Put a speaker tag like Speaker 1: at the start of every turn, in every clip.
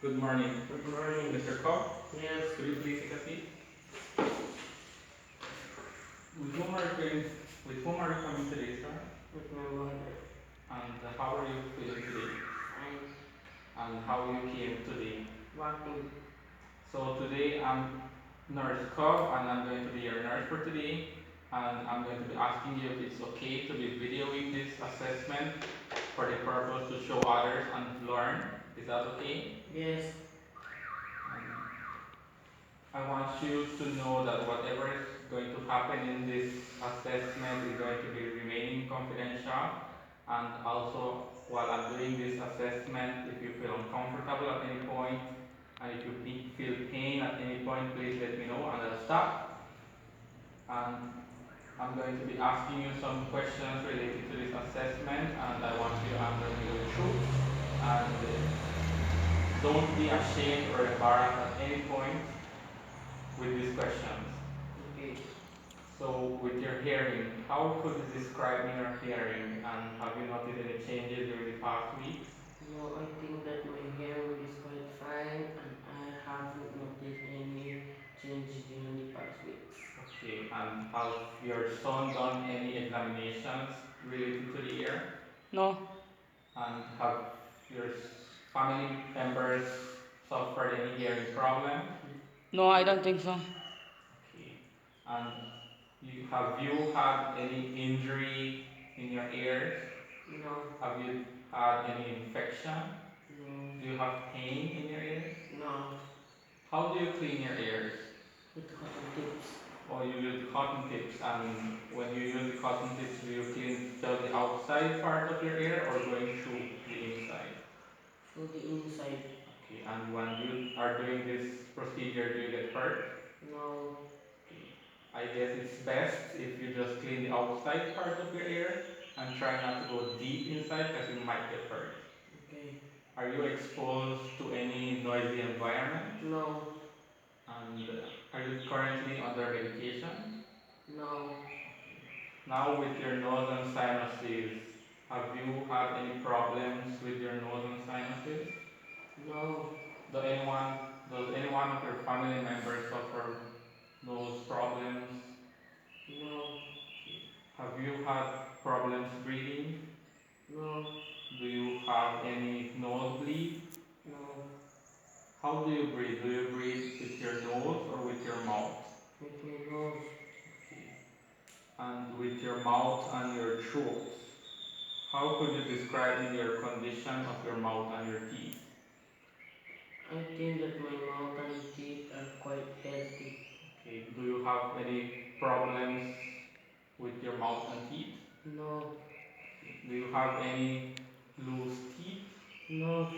Speaker 1: Good morning.
Speaker 2: Good morning.
Speaker 1: Mr. Cobb,
Speaker 2: Yes.
Speaker 1: could you please take a seat? With whom are you coming today, sir?
Speaker 2: With my mother.
Speaker 1: And how are you feeling today?
Speaker 2: Fine.
Speaker 1: And how you came today?
Speaker 2: Walking.
Speaker 1: So today I'm Nurse Cobb and I'm going to be your nurse for today. And I'm going to be asking you if it's okay to be videoing this assessment for the purpose to show others and learn. Is that okay?
Speaker 2: Yes.
Speaker 1: I want you to know that whatever is going to happen in this assessment is going to be remaining confidential. And also, while I'm doing this assessment, if you feel uncomfortable at any point, and if you feel pain at any point, please let me know and I'll stop. And I'm going to be asking you some questions related to this assessment, and I want you to answer me the truth. And don't be ashamed or embarrassed at any point with these questions.
Speaker 2: Okay.
Speaker 1: So with your hearing, how could you describe your hearing, and have you noticed any changes during the past weeks?
Speaker 2: No, I think that my hearing is quite fine and I haven't noticed any changes during the past weeks.
Speaker 1: Okay, and has your son done any examinations related to the ear?
Speaker 2: No.
Speaker 1: And have your family members suffered any hearing problem?
Speaker 2: No, I don't think so.
Speaker 1: Okay, and have you had any injury in your ears?
Speaker 2: No.
Speaker 1: Have you had any infection?
Speaker 2: No.
Speaker 1: Do you have pain in your ears?
Speaker 2: No.
Speaker 1: How do you clean your ears?
Speaker 2: With cotton tips.
Speaker 1: Or you use cotton tips, and when you use the cotton tips, do you clean just the outside part of your ear or going through the inside?
Speaker 2: Through the inside.
Speaker 1: Okay, and when you are doing this procedure, do you get hurt?
Speaker 2: No.
Speaker 1: Okay. I guess it's best if you just clean the outside part of your ear and try not to go deep inside because you might get hurt.
Speaker 2: Okay.
Speaker 1: Are you exposed to any noisy environment?
Speaker 2: No.
Speaker 1: And are you currently under medication?
Speaker 2: No.
Speaker 1: Now with your nose and sinuses, have you had any problems with your nose and sinuses?
Speaker 2: No.
Speaker 1: Does anyone of your family members suffer nose problems?
Speaker 2: No.
Speaker 1: Have you had problems breathing?
Speaker 2: No.
Speaker 1: Do you have any nosebleed?
Speaker 2: No.
Speaker 1: How do you breathe? Do you breathe with your nose or with your mouth?
Speaker 2: With my nose.
Speaker 1: Okay. And with your mouth and your throat. How could you describe me your condition of your mouth and your teeth?
Speaker 2: I think that my mouth and teeth are quite healthy.
Speaker 1: Okay. Do you have any problems with your mouth and teeth?
Speaker 2: No.
Speaker 1: Do you have any loose teeth?
Speaker 2: No.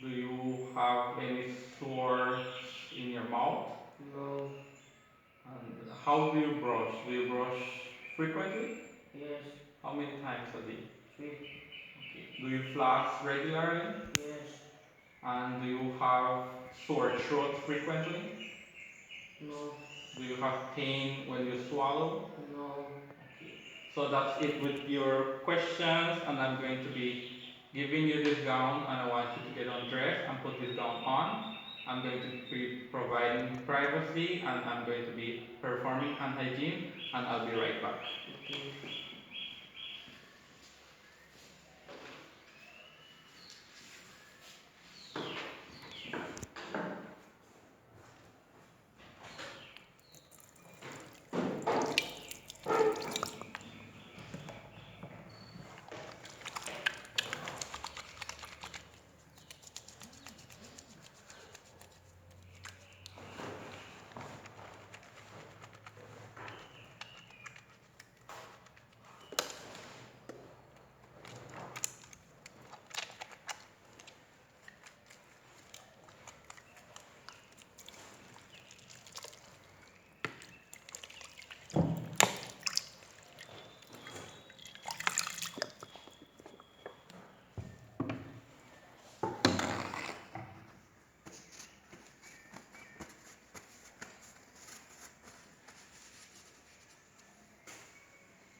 Speaker 1: Do you have any sores in your mouth?
Speaker 2: No.
Speaker 1: And how do you brush? Do you brush frequently?
Speaker 2: Yes.
Speaker 1: How many times a day?
Speaker 2: 3.
Speaker 1: Okay. Do you floss regularly?
Speaker 2: Yes.
Speaker 1: And do you have sore throat frequently?
Speaker 2: No.
Speaker 1: Do you have pain when you swallow?
Speaker 2: No.
Speaker 1: Okay. So that's it with your questions, and I'm going to be giving you this gown, and I want you to get undressed and put this gown on. I'm going to be providing privacy, and I'm going to be performing hand hygiene, and I'll be right back.
Speaker 2: Okay.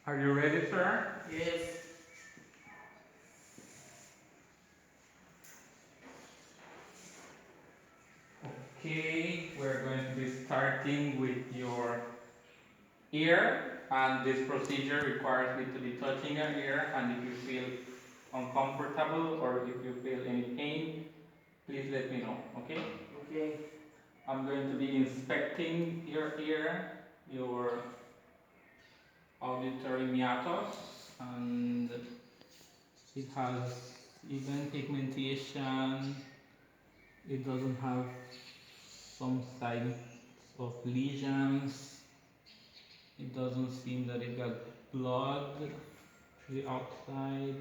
Speaker 1: Are you ready, sir?
Speaker 2: Yes.
Speaker 1: Okay, we're going to be starting with your ear, and this procedure requires me to be touching your ear, and if you feel uncomfortable or if you feel any pain, please let me know, okay?
Speaker 2: Okay.
Speaker 1: I'm going to be inspecting your ear, your auditory meatus, and it has even pigmentation. It doesn't have some signs of lesions. It doesn't seem that it got blood to the outside.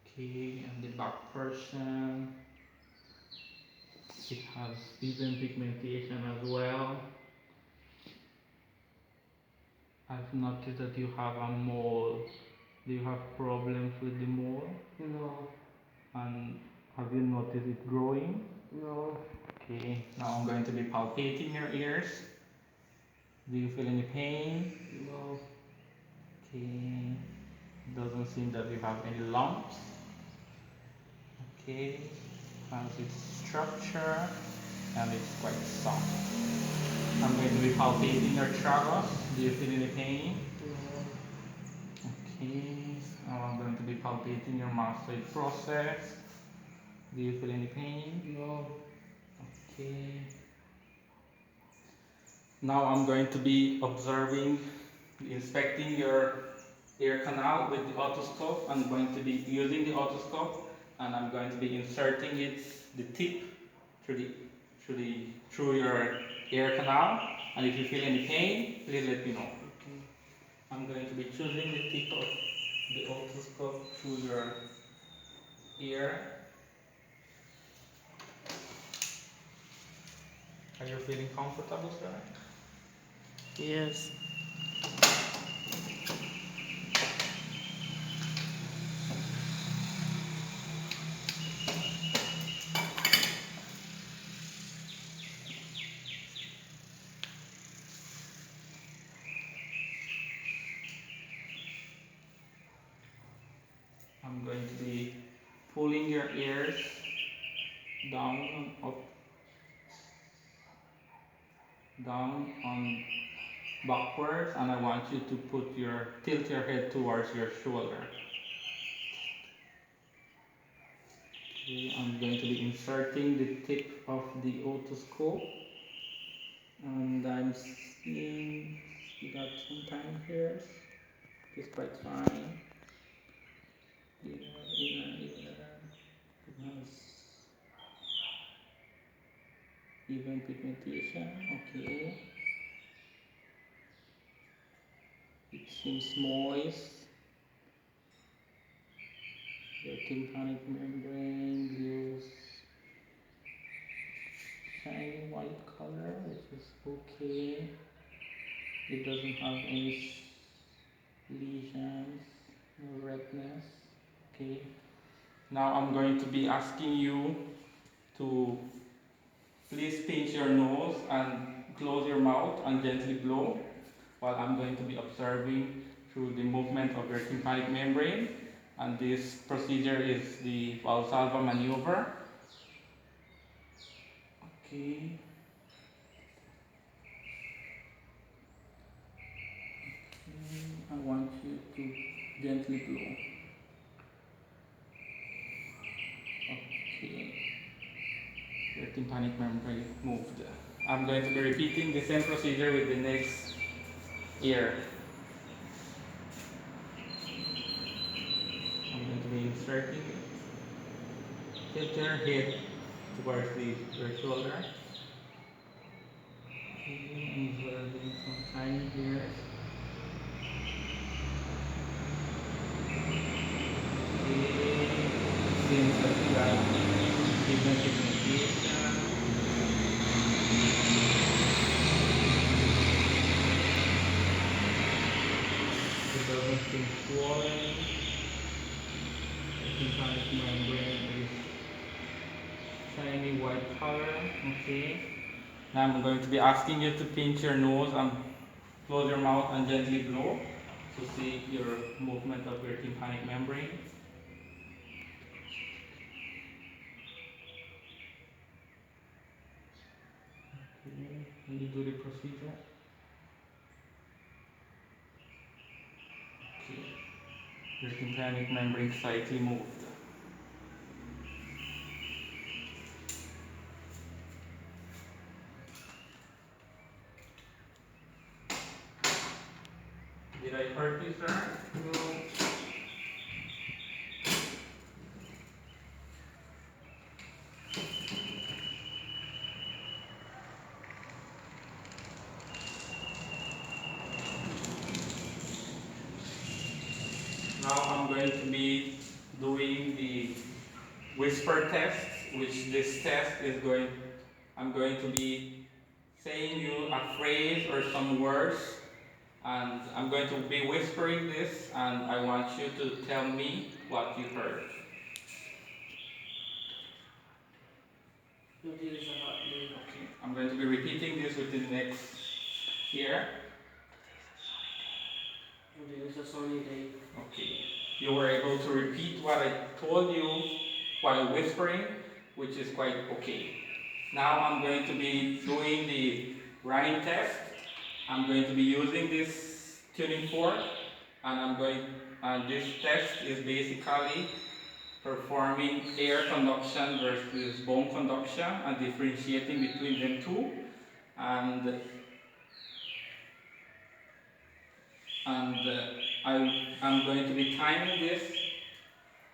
Speaker 1: Okay, and the back portion, it has even pigmentation as well. I've noticed that you have a mole. Do you have problems with the mole?
Speaker 2: No.
Speaker 1: And have you noticed it growing?
Speaker 2: No.
Speaker 1: Okay, now I'm going to be palpating your ears. Do you feel any pain?
Speaker 2: No.
Speaker 1: Okay, doesn't seem that you have any lumps. Okay, has its structure and it's quite soft. I'm going to be palpating your tragus. Do you feel any pain?
Speaker 2: No.
Speaker 1: Okay, now I'm going to be palpating your mastoid process. Do you feel any pain?
Speaker 2: No.
Speaker 1: Okay. Now I'm going to be observing, inspecting your ear canal with the otoscope. I'm going to be using the otoscope and I'm going to be inserting the tip through your ear canal. And if you feel any pain, please let me know.
Speaker 2: Okay.
Speaker 1: I'm going to be choosing the tip of the otoscope through your ear. Are you feeling comfortable, sir?
Speaker 2: Yes.
Speaker 1: I'm going to be pulling your ears down and up, down and backwards, and I want you to tilt your head towards your shoulder. Okay, I'm going to be inserting the tip of the otoscope, and I'm seeing you got some time here. It's quite fine. It has even pigmentation. Okay, it seems moist. The tympanic membrane gives shiny white color, which is okay. It doesn't have any lesions, no redness. Okay. Now I'm going to be asking you to please pinch your nose and close your mouth and gently blow while I'm going to be observing through the movement of your tympanic membrane. And this procedure is the Valsalva maneuver. Okay. I want you to gently blow. Okay. Your tympanic membrane moved. I'm going to be repeating the same procedure with the next ear. I'm going to be inserting it. Tilt your head towards your shoulder. Okay, and observing some tiny hairs. Okay, seems like you got even pigmentation. It doesn't seem swollen. The tympanic membrane is shiny white color. Okay. Now I'm going to be asking you to pinch your nose and close your mouth and gently blow to see your movement of your tympanic membrane. Can you do the procedure? Okay. Your tympanic membrane slightly moved. Did I hurt you, sir?
Speaker 2: No.
Speaker 1: Now I'm going to be doing the whisper test, which this test is I'm going to be saying you a phrase or some words, and I'm going to be whispering this, and I want you to tell me what you heard.
Speaker 2: Today is a hot day.
Speaker 1: Okay, I'm going to be repeating this within the next year.
Speaker 2: Today is a sunny day.
Speaker 1: Okay, you were able to repeat what I told you while whispering, which is quite okay. Now I'm going to be doing the rhyme test. I'm going to be using this tuning fork, and this test is basically performing air conduction versus bone conduction and differentiating between them two. And I'm going to be timing this.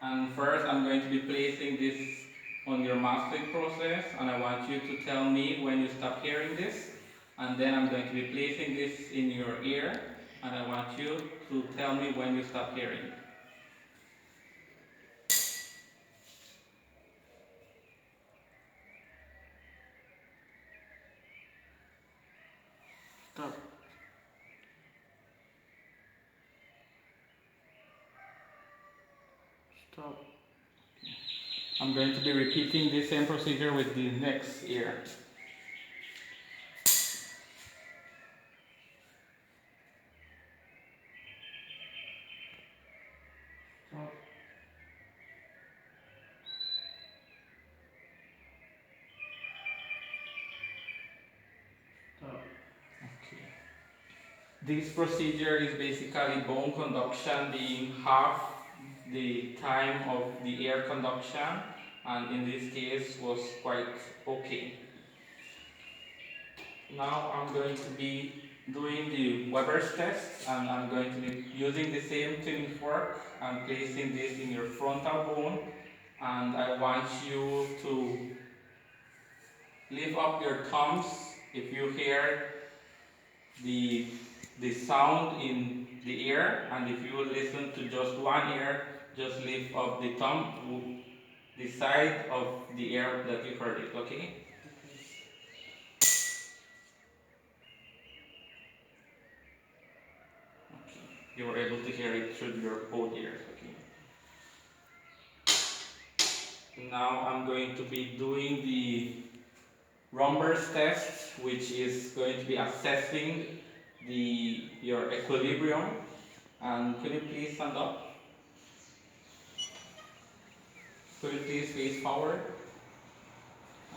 Speaker 1: And first, I'm going to be placing this on your mastering process, and I want you to tell me when you stop hearing this. And then I'm going to be placing this in your ear, and I want you to tell me when you stop hearing.
Speaker 2: Stop. Stop.
Speaker 1: I'm going to be repeating the same procedure with the next ear.
Speaker 2: Stop. Stop.
Speaker 1: Okay. This procedure is basically bone conduction being half the time of the air conduction, and in this case was quite okay. Now I'm going to be doing the Weber's test, and I'm going to be using the same tuning fork and placing this in your frontal bone, and I want you to lift up your thumbs if you hear the sound in the ear, and if you listen to just one ear, just lift up the thumb, the side of the ear that you heard it, okay? You were able to hear it through your both ears, okay? Now I'm going to be doing the Romber's test, which is going to be assessing your equilibrium. And could you please stand up? Could you please face forward?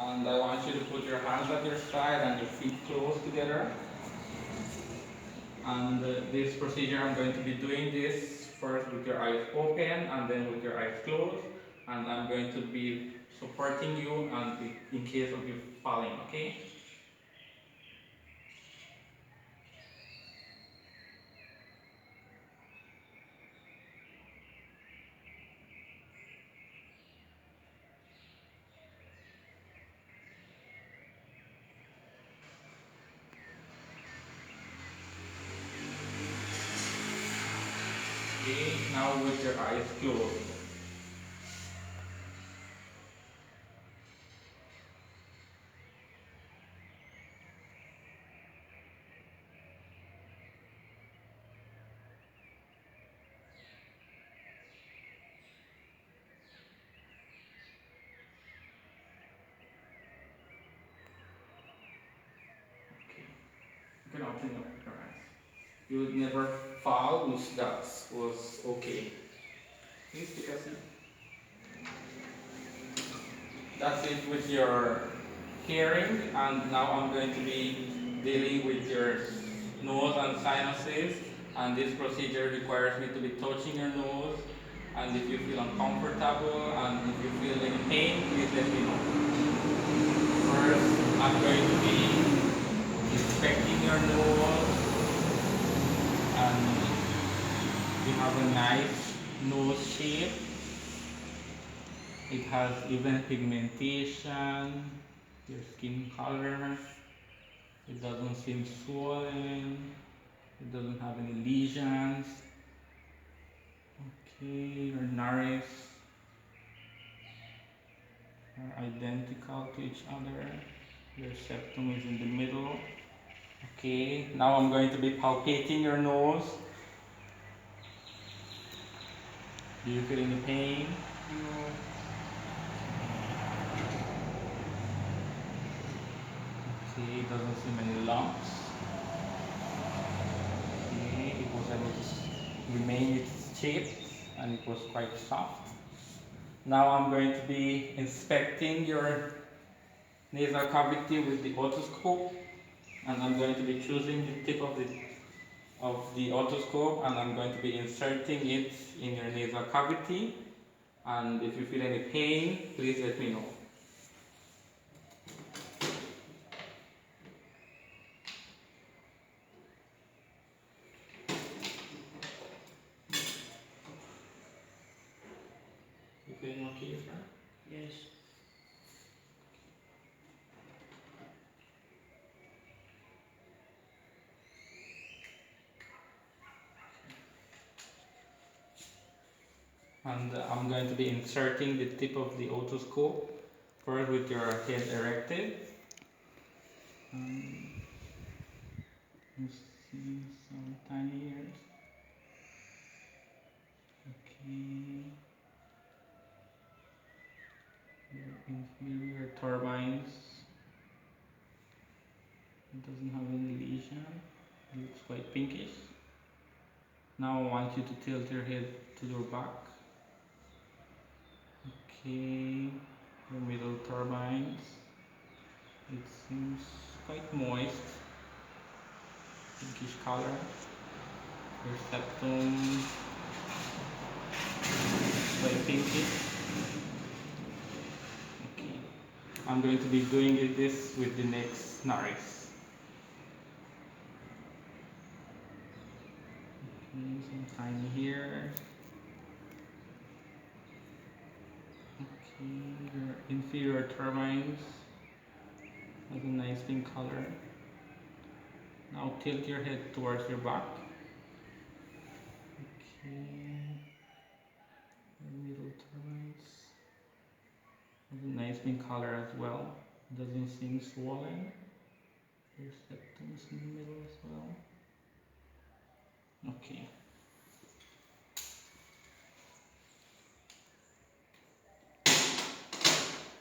Speaker 1: And I want you to put your hands at your side and your feet close together. And this procedure, I'm going to be doing this first with your eyes open and then with your eyes closed. And I'm going to be supporting you and in case of you falling, okay? Okay, now with your eyes closed. Okay, you can open up your eyes. You would never fall, which that was okay. Please take a seat. That's it with your hearing, and now I'm going to be dealing with your nose and sinuses, and this procedure requires me to be touching your nose, and if you feel uncomfortable and if you feel any pain, please let me know. First, I'm going to be inspecting your nose, and you have a nice nose shape. It has even pigmentation, your skin color. It doesn't seem swollen. It doesn't have any lesions. Okay, your nares are identical to each other. Your septum is in the middle. Okay, now I'm going to be palpating your nose. Do you feel any pain?
Speaker 2: No.
Speaker 1: Okay, it doesn't seem any lumps. Okay, it was able to remain its shape and it was quite soft. Now I'm going to be inspecting your nasal cavity with the otoscope, and I'm going to be choosing the tip of the otoscope, and I'm going to be inserting it in your nasal cavity. And if you feel any pain, please let me know. You feeling okay, sir?
Speaker 2: Yes.
Speaker 1: And I'm going to be inserting the tip of the otoscope first with your head erected. You see some tiny hairs. Okay. Your inferior turbines. It doesn't have any lesion. It looks quite pinkish. Now I want you to tilt your head to your back. Okay. Your middle turbines. It seems quite moist. Pinkish color. Your septum quite pinkish. Okay. I'm going to be doing this with the next nares. Okay, some tiny here. Okay, your inferior turbines has a nice pink color. Now tilt your head towards your back. Okay, your middle turbines has a nice pink color as well. Doesn't seem swollen. Your septum is in the middle as well. Okay.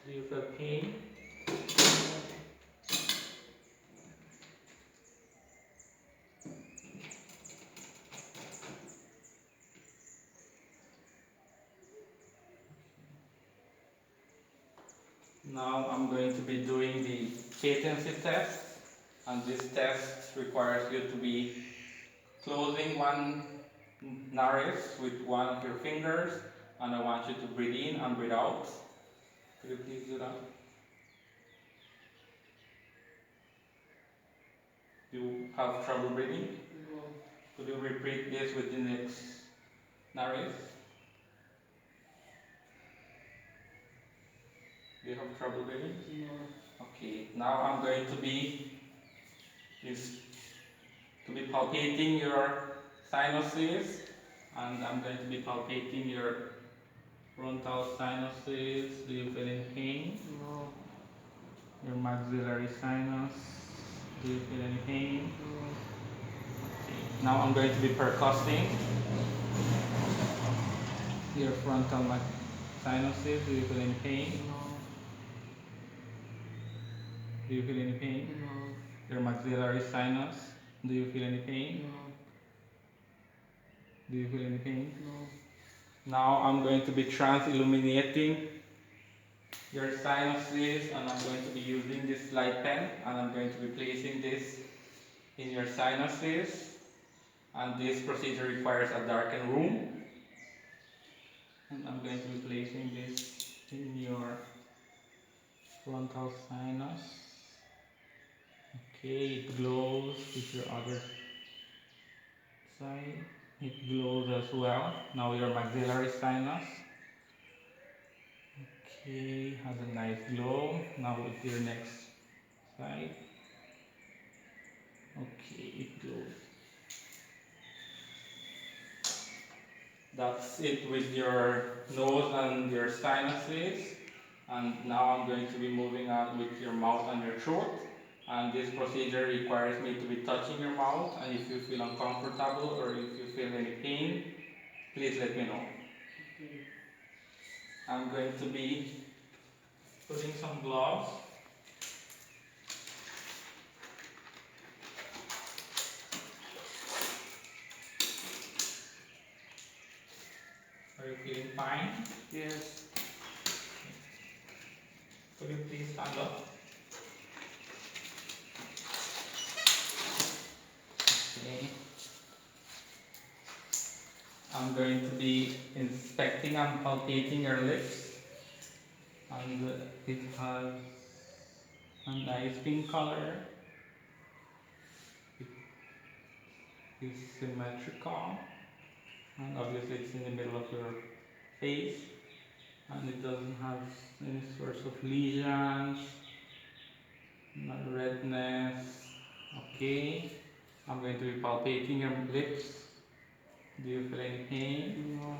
Speaker 1: Do you feel pain? Now I'm going to be doing the patency test, and this test requires you to be closing one nares with one of your fingers, and I want you to breathe in and breathe out. Could you please do that? Do you have trouble breathing?
Speaker 2: No.
Speaker 1: Could you repeat this with the next nares? Do you have trouble breathing?
Speaker 2: No.
Speaker 1: Okay, now I'm going to be palpating your sinuses, and I'm going to be palpating your frontal sinuses. Do you feel any pain?
Speaker 2: No.
Speaker 1: Your maxillary sinus. Do you feel any pain?
Speaker 2: No.
Speaker 1: Okay. Now I'm going to be percussing your frontal sinuses. Do you feel any pain?
Speaker 2: No.
Speaker 1: Do you feel any pain?
Speaker 2: No.
Speaker 1: Your maxillary sinus. Do you feel any pain?
Speaker 2: No.
Speaker 1: Do you feel any pain?
Speaker 2: No.
Speaker 1: Now I'm going to be trans-illuminating your sinuses, and I'm going to be using this light pen, and I'm going to be placing this in your sinuses. And this procedure requires a darkened room. And I'm going to be placing this in your frontal sinus. Okay, it glows with your other side. It glows as well. Now your maxillary sinus. Okay, has a nice glow. Now with your next side. Okay, it glows. That's it with your nose and your sinuses. And now I'm going to be moving on with your mouth and your throat. And this procedure requires me to be touching your mouth. And if you feel uncomfortable or if you feel any pain, please let me know. I'm going to be putting some gloves. Are you feeling fine?
Speaker 2: Yes.
Speaker 1: Could you please stand up? Okay. I'm going to be inspecting and palpating your lips. And it has a nice pink color. It is symmetrical. And obviously it's in the middle of your face. And it doesn't have any sorts of lesions, not redness. Okay. I'm going to be palpating your lips. Do you feel any pain?
Speaker 2: No.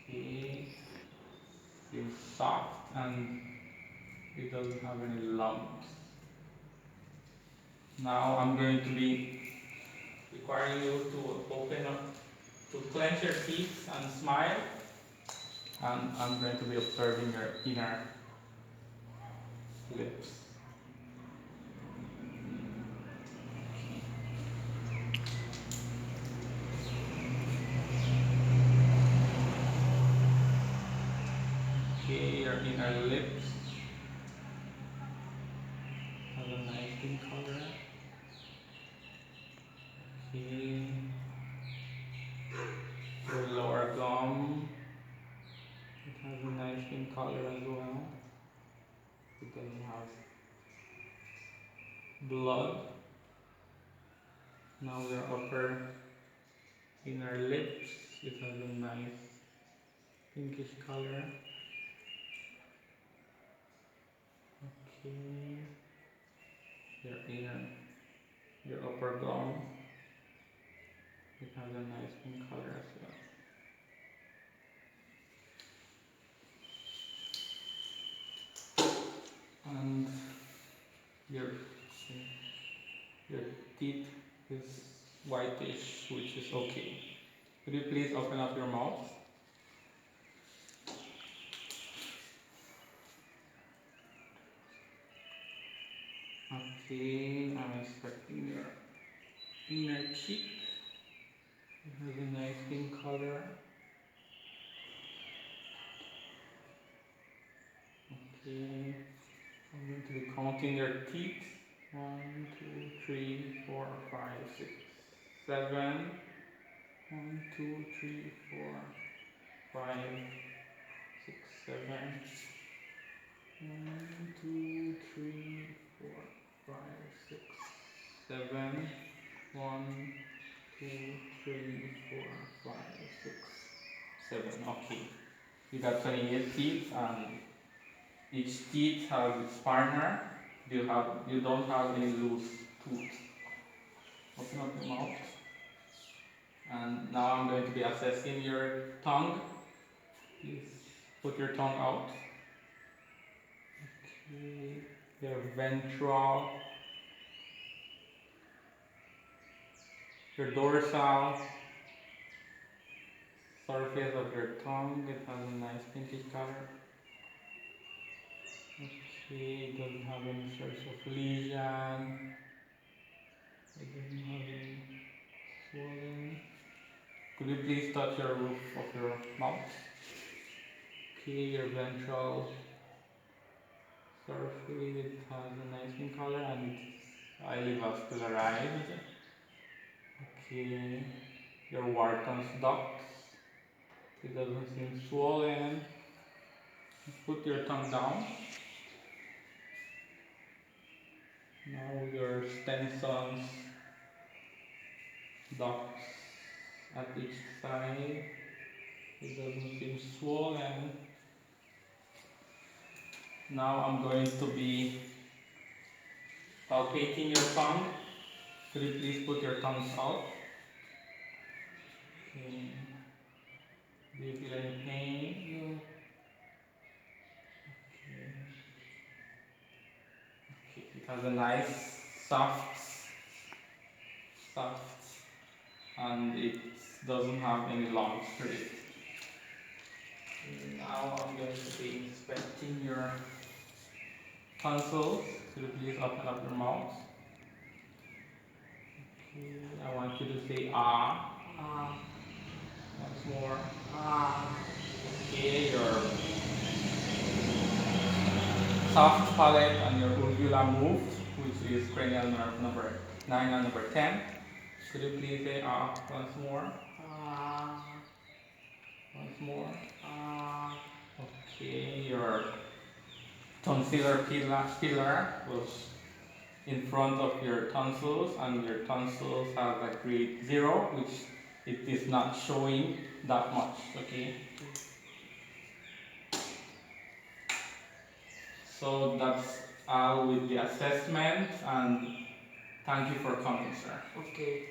Speaker 1: Okay. Feels soft and it doesn't have any lumps. Now I'm going to be requiring you to open up, to clench your teeth and smile. And I'm going to be observing your inner lips. Okay, your inner lips has a nice pink color. Okay. Your lower gum, it has a nice pink color as well. It doesn't have blood. Now your upper inner lips, it has a nice pinkish color. Okay. Your upper gum, it has a nice pink color as well. And your teeth is whitish, which is okay. Could you please open up your mouth? Okay, I'm inspecting your inner cheek. It has a nice pink color. Okay, I'm going to be counting your teeth. 1, 2, 3, 4, 5, 6, 7. 1, 2, 3, 4, 5, 6, 7. 1, 2, 3, 4, 5, 6, 7. 1, 2, 3, 4, 5, 6, 7. Okay. You got 28 teeth, and each teeth has its partner. You don't have any loose tooth. Open up your mouth. And now I'm going to be assessing your tongue. Please put your tongue out. Okay. Your ventral, your dorsal surface of your tongue. It has a nice pinkish color. Okay, it doesn't have any sorts of lesion. It doesn't have any swelling. Could you please touch your roof of your mouth? Okay, your ventral It has a nice pink color and it's highly vascularized. Okay, your Wharton's ducts. It doesn't seem swollen. Put your tongue down. Now your Stenson's ducts at each side. It doesn't seem swollen. Now I'm going to be palpating your tongue. Could you please put your tongue out? Okay. Do you feel any pain?
Speaker 2: No.
Speaker 1: Okay. Okay. It has a nice soft, and it doesn't have any lumps to it. Okay, now I'm going to be inspecting your tonsils. Could you please open up your mouth? Okay, I want you to say ah.
Speaker 2: Ah.
Speaker 1: Once more.
Speaker 2: Ah.
Speaker 1: Okay, your soft palate and your uvula moved, which is cranial nerve number 9 and number 10. Could you please say ah once more?
Speaker 2: Ah.
Speaker 1: Once more.
Speaker 2: Ah.
Speaker 1: Okay, your tonsillar pillar was in front of your tonsils, and your tonsils have a grade 0, which it is not showing that much. Okay. So that's all with the assessment, and thank you for coming, sir.
Speaker 2: Okay.